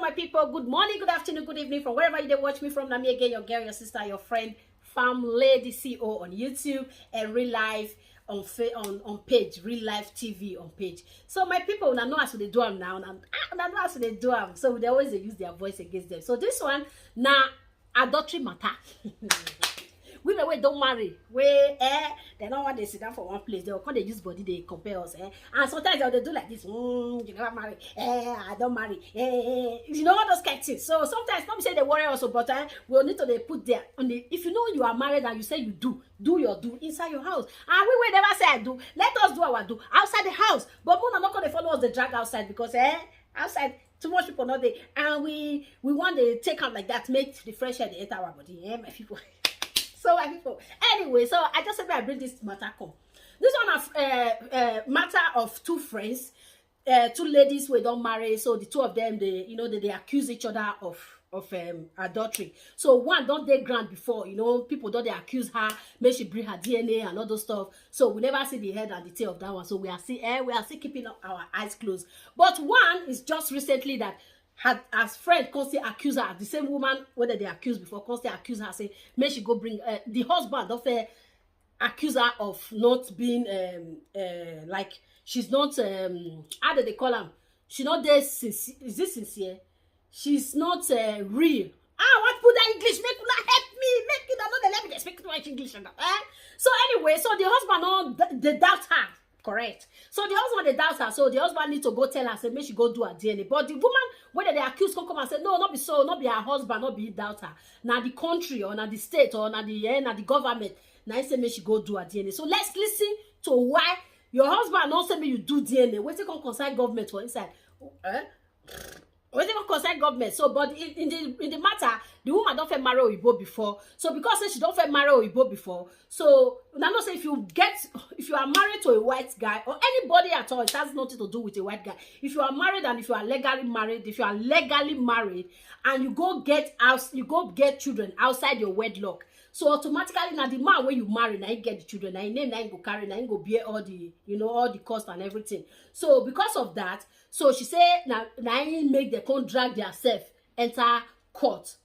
my people. Good morning, good afternoon, good evening from wherever you watch me from. Now me again, your girl, your sister, your friend, Farm Lady CEO on YouTube and Real Life on page, Real Life TV on page. So my people, now know how to do them now. Now know how to do them. So they always use their voice against them. So this one now adultery matter. Women wey don't marry, they don't want to sit down for one place. They will come, they use body, they compare us. And sometimes they do like this. You never marry. I don't marry. You know all those kind of things. So sometimes not say they worry also, but we'll need to they put there. If you know you are married and you say you do your do inside your house. And we will never say I do. Let us do our do outside the house. But we are not going to follow us the drag outside because outside too much people not there. And we want to take out like that, make the fresh air they enter our body. My people. So my people, anyway, so I just said I bring this matter come. This one of matter of two friends, two ladies who don't marry. So the two of them, they accuse each other of adultery. So one don't they grant before, people don't they accuse her, make she bring her DNA and all those stuff. So we never see the head and the tail of that one. So we are still keeping our eyes closed. But one is just recently that had as friend constantly accuse her, the same woman whether they accused before constantly accuse her, say may she go bring the husband of accuse her of not being like she's not how do they call her, she not there sincere. Is this sincere? She's not real. What put that English make una help me, make it another let me speak too much English and so anyway, so the husband they doubt her. Correct. So the husband they doubt her. So the husband need to go tell her, say, make she go do her DNA. But the woman, whether they accuse come and say, no, not be so, not be her husband, not be doubt her. Now the country or now the state or now the government, now say make she go do her DNA. So let's listen to why your husband not say me you do DNA. What's it gonna concern government for inside? What's it gonna concern government? So, but in the matter, the woman don't fit marry Oyibo before. So because she don't fit marry Oyibo before, so now not say if you are married to a white guy or anybody at all, it has nothing to do with a white guy. If you are married and if you are legally married, and you go get children outside your wedlock, so automatically now the man when you marry now you get the children, now name now you go carry, now you go bear all the all the cost and everything. So because of that, so she say now you make the con drag themselves enter court.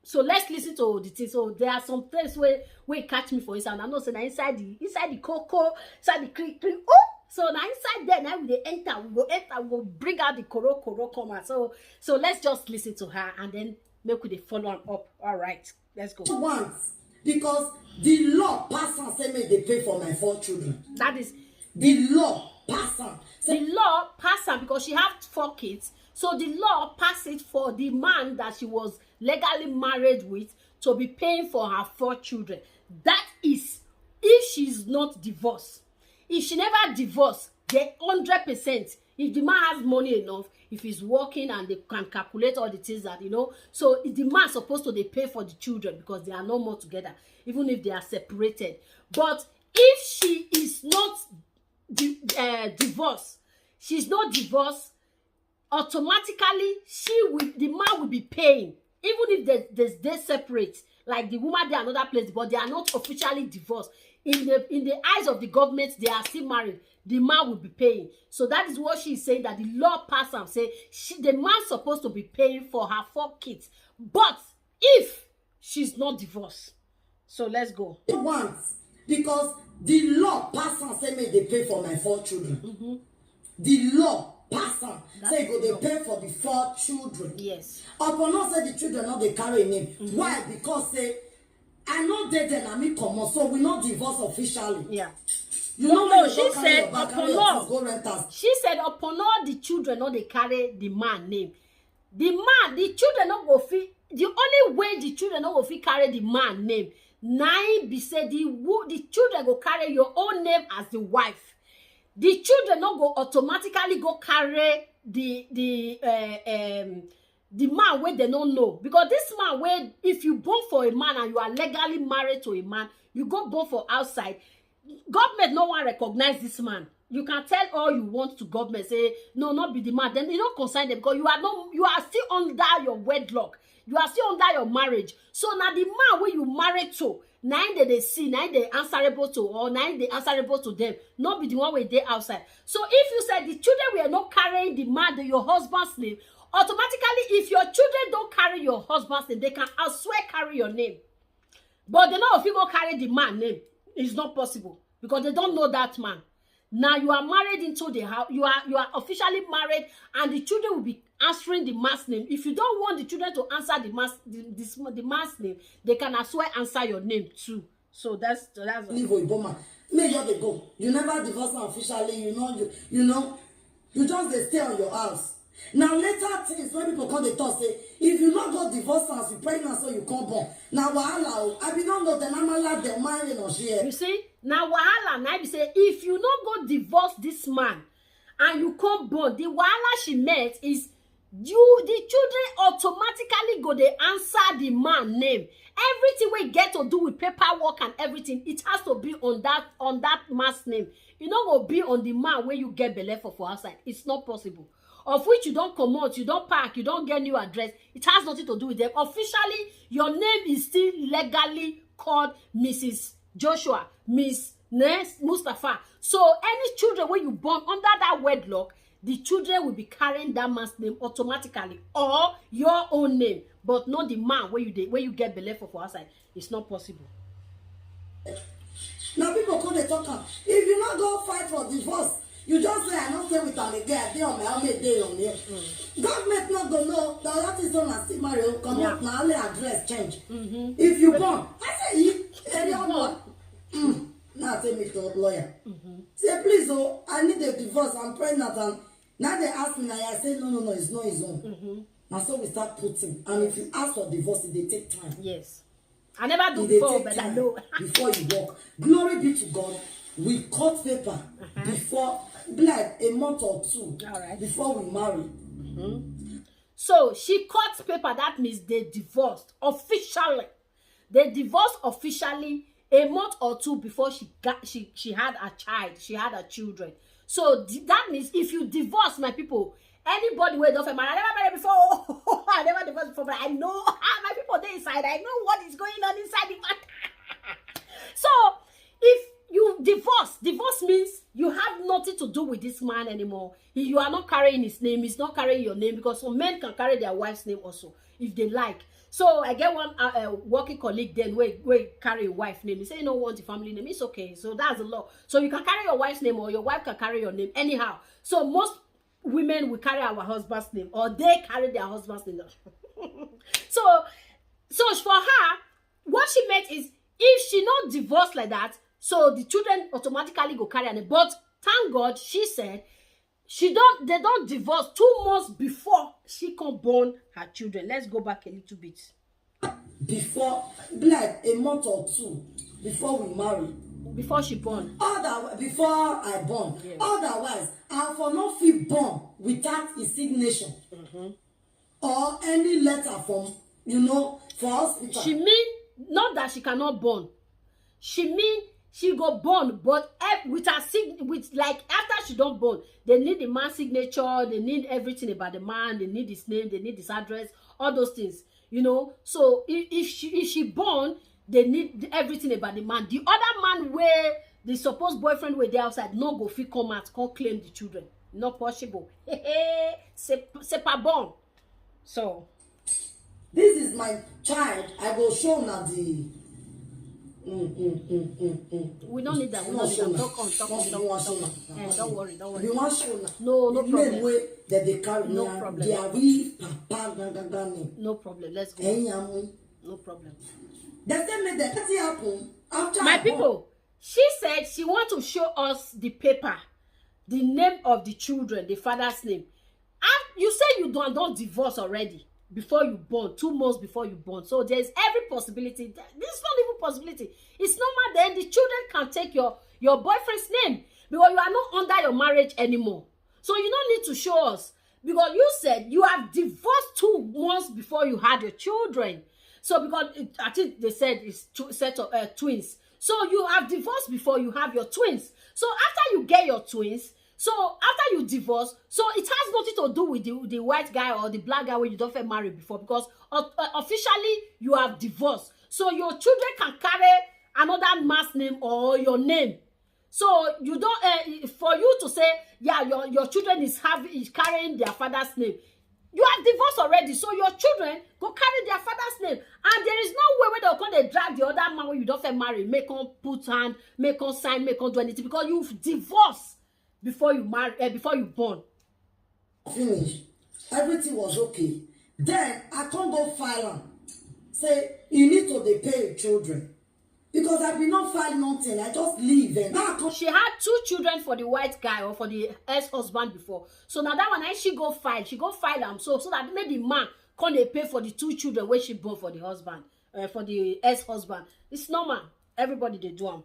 So let's listen to the thing. So there are some places where catch me for inside. I know so now inside the cocoa, inside the creek. Oh, so now inside there now we go bring out the koro come out. So let's just listen to her and then make we follow on up. All right, let's go. Once because the law pass and say me they pay for my 4 children. That is the law pass on. The law pass on because she have 4 kids. So the law pass it for the man that she was legally married with to be paying for her 4 children. That is if she's not divorced. If she never divorced, they 100%. If the man has money enough, if he's working and they can calculate all the things that so the man supposed to they pay for the children because they are no more together, even if they are separated. But if she is not divorced, she's not divorced, automatically the man will be paying, even if they separate, like the woman they are another place, but they are not officially divorced. In the eyes of the government, they are still married. The man will be paying. So that is what she is saying, that the law passed and say the man supposed to be paying for her 4 kids. But if she's not divorced, so let's go. Once because the law pass and say me they pay for my 4 children. The law pass on say go they pay for the 4 children. Yes. Upon not say the children not they carry a name. Why? Because I know they and me come on, so we not divorce officially. Yeah. No, she said upon law. She said upon all the children not they carry the man name. The children not go fit. The only way the children not go fit carry the man name. Nine be said the children go carry your own name as the wife. The children not go automatically go carry the man where they don't know, because this man where if you born for a man and you are legally married to a man, you go born for outside. Government no one recognize this man. You can tell all you want to government, say no, not be the man. Then you don't consign them because you are still under your wedlock. You are still under your marriage. So now the man where you married to, now they see, now they answerable to, or now they answerable to them. Not be the one where they outside. So if you said the children were not carrying the man, your husband's name, automatically, if your children don't carry your husband's name, they can, I swear, carry your name. But they know if you go carry the man name, it's not possible because they don't know that man. Now you are married into the house. You are officially married, and the children will be answering the man's name. If you don't want the children to answer the man's name, they can as well answer your name too. So that's leave Oiboma. May you they go. You never divorce officially. You just they stay on your house. Now later things when people come they talk say if you not go divorce and you pregnant so you come born. Now wahala I be don't know the normal they marry no share. You see now wahala now be say if you not go divorce this man and you come born, the wahala she met is the children automatically go they answer the man name. Everything we get to do with paperwork and everything, it has to be on that man's name. You not go be on the man where you get belle for outside. It's not possible. Of which you don't come out, you don't park, you don't get new address. It has nothing to do with them. Officially, your name is still legally called Mrs. Joshua, Miss Mustafa. So any children when you born under that wedlock, the children will be carrying that man's name automatically or your own name, but not the man where you get belle for outside. It's not possible. Now people come they talk. If you not go fight for divorce, you just say I don't stay with am again. I dey on my own, day on here. Government not go know that is on a still marry. Come out now, only address change. If you born, I say you area one. Now take me to a lawyer. Say please, oh, I need a divorce. I'm pregnant, and now they ask me. Now I say no, it's not his own. Now so we start putting, and if you ask for divorce, they take time. Yes, I never do before, but I know. Before you walk, glory be to God. We cut paper before, like a month or two before we marry. So she cut paper. That means they divorced officially. They divorced officially a month or two before she had a child. She had her children. So that means if you divorce, my people, anybody who don't marry, I never married before. I never divorced before, but I know my people they inside. I know what is going on inside the matter. So if you divorce means you have nothing to do with this man anymore. You are not carrying his name. He's not carrying your name, because some men can carry their wife's name also if they like. So I get one working colleague then where carry a wife name. He say you don't want the family name. It's okay. So that's the law. So you can carry your wife's name, or your wife can carry your name anyhow. So most women will carry our husband's name, or they carry their husband's name. so for her, what she meant is if she not divorced like that, so the children automatically go carry her name. But thank God, she said they don't divorce 2 months before she can born her children. Let's go back a little bit. Before, like a month or two before we marry. Before she born. Before I born. Yes. Otherwise, I for not feel born without his signature. Or any letter from, for hospital. She mean not that she cannot born. She mean she go born, but with her like after she don't born, they need the man's signature, they need everything about the man, they need his name, they need his address, all those things, So if she born, they need everything about the man. The other man where the supposed boyfriend were there outside, no go fit come out, can't claim the children. Not possible. C'est pas bon. So this is my child. I go show now the. We don't need that. We don't need that. Talk on. Don't worry. You want show now? No problem. Way that they carry no problem. They are with papa. No problem. Let's go. No problem. They say me that happen after my people. She said she want to show us the paper, the name of the children, the father's name. And you say you don't divorce already before you born, 2 months before you born. So there's every possibility. This is not even possibility. It's normal. Then the children can take your boyfriend's name because you are not under your marriage anymore. So you don't need to show us, because you said you have divorced 2 months before you had your children. So because I think they said it's set of twins. So you have divorced before you have your twins. So after you get your twins, so after you divorce, so it has nothing to do with the white guy or the black guy where you don't marry before, because officially you have divorced. So your children can carry another man's name or your name. So you don't for you to say, yeah, your children is carrying their father's name. You have divorced already, so your children go carry their father's name, and there is no way where they'll come they drag the other man when you don't marry, make on put hand, make on sign, make on do anything, because you've divorced before you marry, before you born. Finish. Everything was okay. Then I can't go file am. Say you need to dey pay your children. Because I will not file nothing. I just leave and now I come. She had 2 children for the white guy or for the ex-husband before. So now that one, she go file them. So that made the man come they pay for the 2 children where she born for the husband, for the ex-husband. It's normal. Everybody they do them.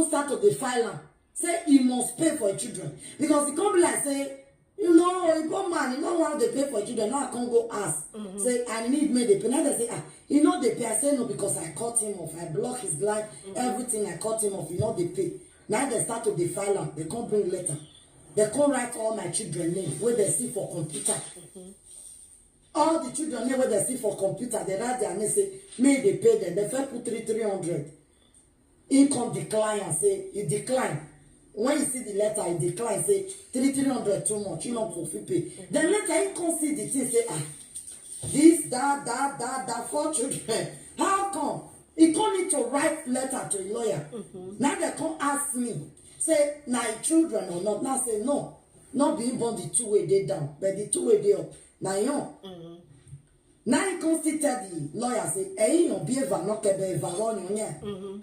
Start to the file am. Say you must pay for your children. Because it can't be like say, you know, a poor man, you know how they pay for children. Now I can't go ask. Say, I need me the pay. Now they say, you know they pay. I say no because I cut him off. I block his life. Everything I cut him off. You know they pay. Now they start to the file them. They can't bring letter. They can't write all my children name where they see for computer. All the children name where they see for computer. They write their name. Say, may they pay them. They first put 300. Income decline and say, it decline. When you see the letter, it decline, say 300 too much, you know, for pay. Then later you can see the thing, say, this, that, 4 children. How come? He can't need to write letter to a lawyer. Now they can't ask me, say, now children or not. Now say, no, not being born the 2-way day down, but the 2-way day up. Now you now you can still tell the lawyer, say, hey, you be ever not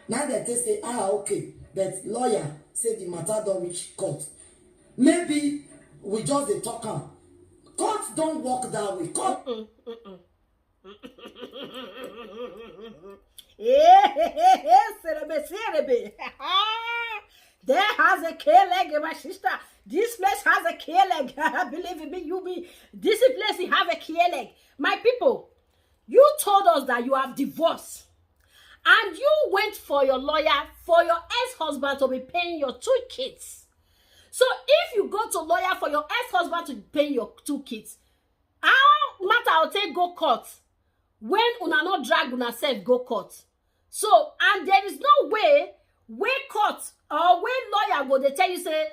now they say, okay, but lawyer say the matter don't reach court. Maybe we just dey talk am. Court don't work that way. Court. There has a K-leg, my sister. This place has a K-leg. Believe me, this place it have a K-leg. My people, you told us that you have divorced. And you went for your lawyer, for your ex-husband to be paying your 2 kids. So if you go to lawyer for your ex-husband to pay your 2 kids, how matter I'll take go court when una not drag una self go court. So, and there is no way court or lawyer go they tell you say,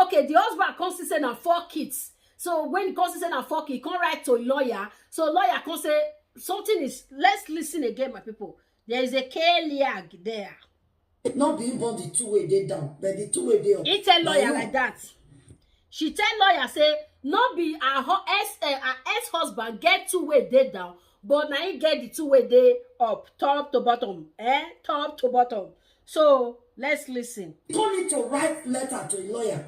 okay, the husband comes to 4 kids. So when he comes to 4 kids, he can't write to a lawyer. So lawyer can say something is, let's listen again, my people. There is a K-leg there. Not being born the 2-way day down, but the 2-way day up. He tell lawyer like that. She tell lawyer say, not be her ex-husband get 2-way day down, but now he get the 2-way day up, top to bottom. Top to bottom. So let's listen. You don't need to write letter to a lawyer.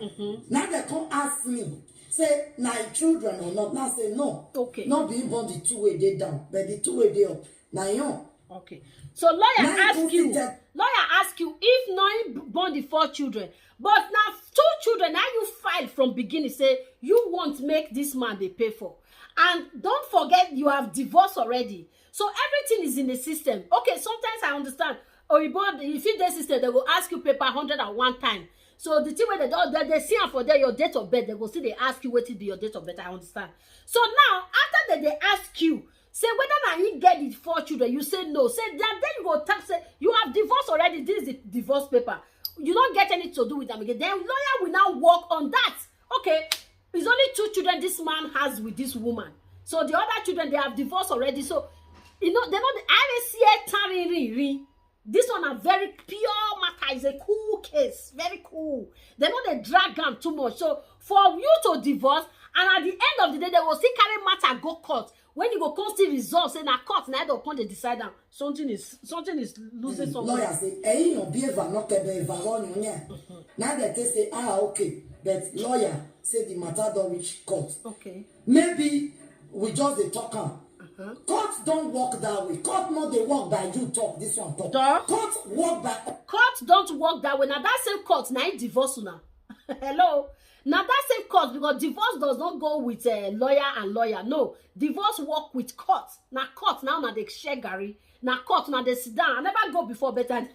Now they can't ask me, say, now children or not. Now say no. Okay. Not being born the 2-way day down, but the 2-way day up. Now you. Okay. So lawyer ask you if not born the 4 children, but now 2 children, now you file from beginning, say you want make this man they pay for. And don't forget you have divorced already. So everything is in the system. Okay, sometimes I understand. Or if you the system, they will ask you paper 101 times. So the thing where they see for there your date of birth, they will see they ask you what to be your date of birth. I understand. So now after that they ask you, say whether now you get the 4 children, you say no. Say then you go tell say you have divorced already. This is the divorce paper. You don't get anything to do with them again. Then lawyer will now work on that. Okay, it's only 2 children this man has with this woman. So the other children they have divorced already. So you know they're not the this one are very pure matter. Is a cool case, very cool. They know they drag them too much. So for you to divorce, and at the end of the day, they will still carry matter go court. When you go constant results, say na court, now they upon they decide that something is losing something. Lawyer say, hey, you be ever not Now they say, okay, but lawyer say the matter don't reach court. Okay. Maybe we just dey talk am. Court don't work that way. Court not they work by you talk. This one talk. Court work by. Court don't work that way. Now that same court now divorce now. Hello. Now that same court, because divorce does not go with a lawyer and lawyer. No, divorce work with court. Now court now they share Gary. Now court now they sit down. I never go before better.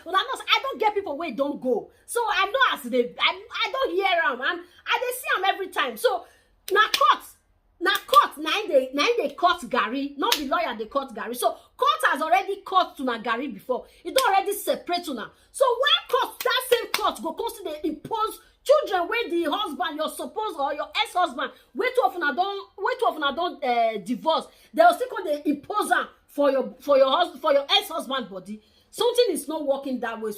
Well, I don't get people where don't go. So I know as they I don't hear them and I they see them every time. So now court. Now they cut Gary, not the lawyer they cut Gary. So court has already cut to Gary before. It already separate to now. So when court, that same court go consider impose children wey the husband your suppose or your ex-husband wey two of una don divorce, they will still come dey impose am for your ex-husband body. Something is not working that way.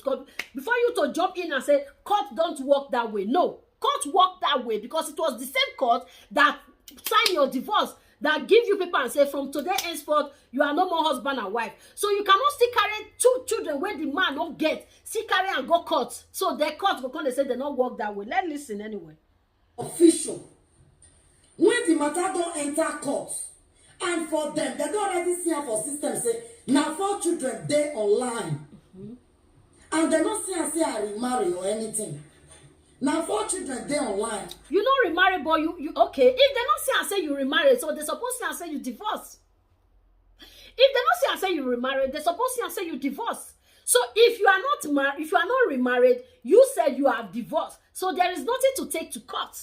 Before you to jump in and say court don't work that way, no, court work that way because it was the same court that signed your divorce, that give you paper and say from today henceforth you are no more husband and wife. So you cannot still carry two children where the man don't get, still carry and go court. So the court go come, they say they don't work that way. Let's listen anyway. Official. When the matter don't enter court, and for them, they don't already see am for system say now 4 children they online. And they don't see and say I remarry or anything. Now 4 children they online. You don't remarry, but you okay. If they don't see and say you remarry, so they supposed to say you divorce. If they don't see and say you remarry, they supposed to say you divorce. So if you are not married, if you are not remarried, you said you have divorced. So there is nothing to take to court.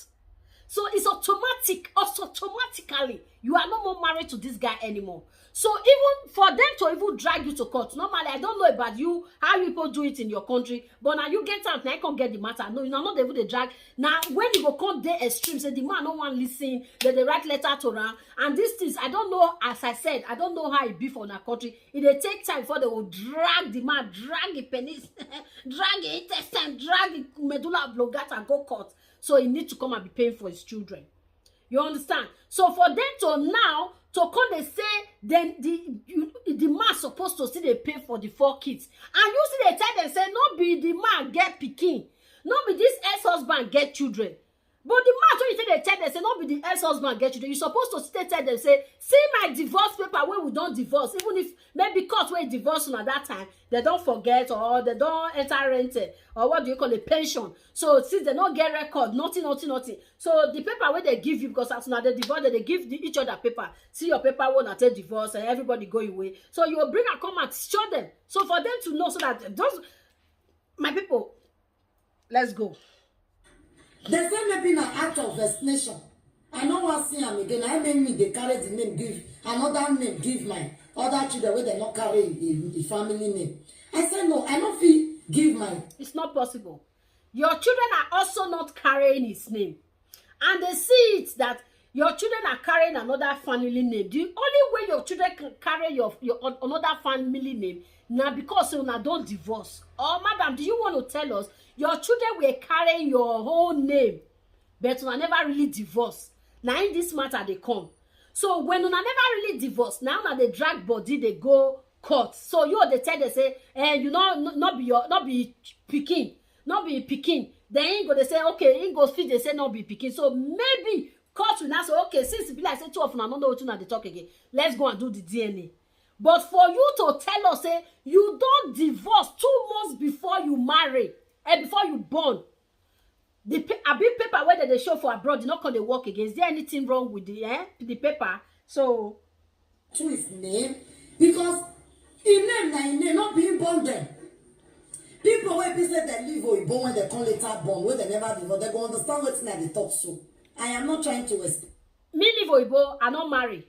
So it's automatic, also automatically, you are no more married to this guy anymore. So even for them to even drag you to court, normally, I don't know about you, how people do it in your country, but now you get out, now you can't get the matter. No, you're not able to drag. Now, when you go come there extreme, say the man no one listen, then they write letter to her, and these things, I don't know, as I said, I don't know how it be for our country. It will take time before they will drag the man, drag the penis, drag the intestine, drag the medulla oblongata and go court. So he needs to come and be paying for his children. You understand? So for them to now, to come they say, then the man supposed to see they pay for the 4 kids. And you see they tell them, say, no be the man get pikin. No be this ex-husband get children. But the man, so you say they tell them, say, no be the ex-husband get children. You supposed to still tell them, say, see my divorce paper where we don't divorce. Even if maybe court where divorce at that time, they don't forget or they don't enter rented or what do you call it, pension. So since they don't get record, nothing. So the paper where they give you, because as soon as they divorce, they give each other paper. See your paper won't take divorce and everybody go away. So you will bring and come and show them. So for them to know, so that those, my people, let's go. They say maybe an act of vaccination. I don't want to see them again. I mean, they carry the name, give another name, give my other children where they not carry the family name. I said no, I don't feel give mine. It's not possible. Your children are also not carrying his name, and they see it that your children are carrying another family name. The only way your children can carry your another family name now because you don't divorce. Oh, madam, do you want to tell us your children were carrying your whole name, but you never really divorced? Now in this matter they come. So when you never really divorced, now they drag body, they go court. So you they tell they say, you know, not be pikin. Then he go they say, okay, he goes fit, they say not be pikin. So maybe court will now say, okay, since it be like say 2 of them, I don't know what they talk again. Let's go and do the DNA. But for you to tell us, say, you don't divorce 2 months before you marry and before you born. A big paper where they show for abroad, you're not going to work again. Is there anything wrong with the paper? So To his name, because in name not being born them. People where people say they live or born when they come later born, when they never divorce, they go understand what's like they talk so. I am not trying to waste. Me live Oyibo, I not marry.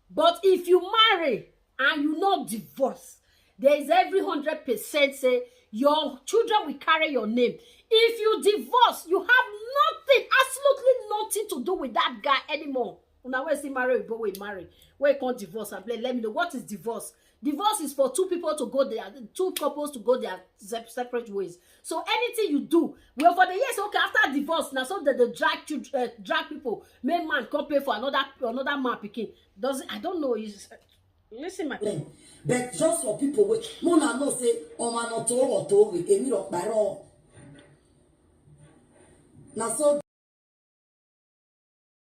But if you marry and you not divorce, there is every 100% say your children will carry your name. If you divorce, you have nothing, absolutely nothing to do with that guy anymore. Now when see marry Oyibo, we marry. Where you can't divorce and play. Let me know what is divorce. Divorce is for 2 people to go there, 2 couples to go their separate ways. So anything you do, well, for the years, okay, after divorce, now so that the drag people, main man come pay for another man picking. Does I don't know. Listen, my friend. But just for people, Mona no say, oh man, not to or to with any of my own. Now so.